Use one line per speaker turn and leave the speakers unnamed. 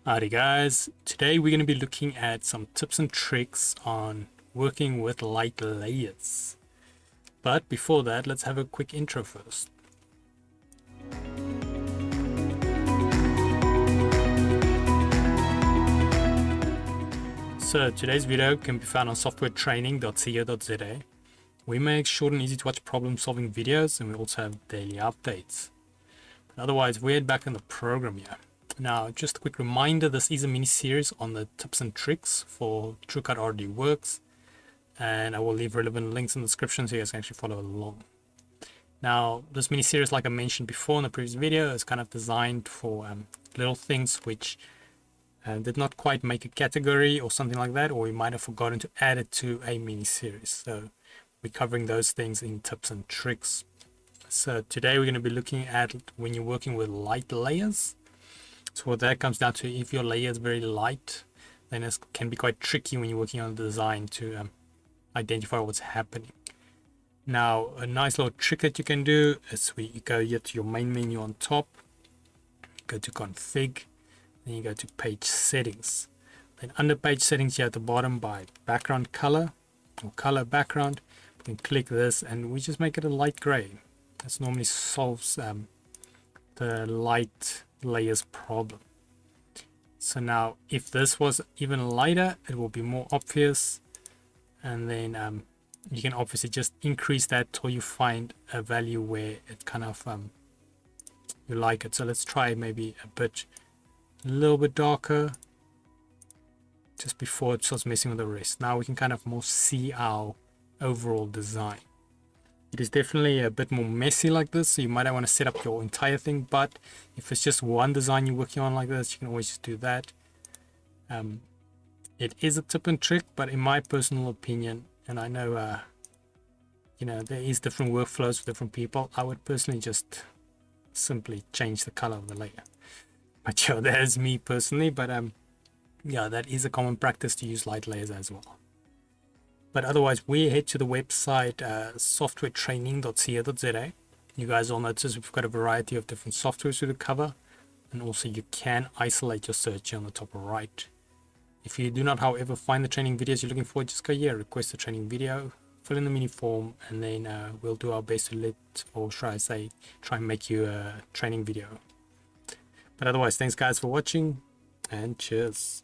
Alrighty guys, today we're going to be looking at some tips and tricks on working with light layers. But before that, let's have a quick intro first. So today's video can be found on softwaretraining.co.za. We make short and easy to watch problem solving videos, and we also have daily updates. But otherwise, we're back in the program here. Now, just a quick reminder, this is a mini-series on the tips and tricks for TruCUT RDWorks, and I will leave relevant links in the description so you guys can actually follow along. Now, this mini-series, like I mentioned before in the previous video, is kind of designed for little things which did not quite make a category or something like that, or you might have forgotten to add it to a mini-series. So we're covering those things in tips and tricks. So today we're going to be looking at when you're working with light layers. So what that comes down to, if your layer is very light, then it can be quite tricky when you're working on the design to identify what's happening. Now, a nice little trick that you can do is you go here to your main menu on top, go to config, then you go to page settings. Then under page settings here at the bottom by background color or color background, you can click this and we just make it a light gray. This normally solves the light layers problem. So now if this was even lighter, it will be more obvious, and then you can obviously just increase that till you find a value where it kind of you like it. So let's try maybe a little bit darker just before it starts messing with the rest. Now we can kind of more see our overall design. It is definitely a bit more messy like this, so you might want to set up your entire thing, but if it's just one design you're working on like this, you can always just do that. It is a tip and trick, but in my personal opinion, and I know there is different workflows for different people, I would personally just simply change the color of the layer. But yeah, that is me personally, but yeah, that is a common practice to use light layers as well. But otherwise, we head to the website softwaretraining.co.za. You guys all notice we've got a variety of different softwares to cover, and also you can isolate your search on the top right. If you do not, however, find the training videos you're looking for, just go here, request a training video, fill in the mini form, and then we'll do our best to try and make you a training video. But otherwise, thanks guys for watching, and cheers.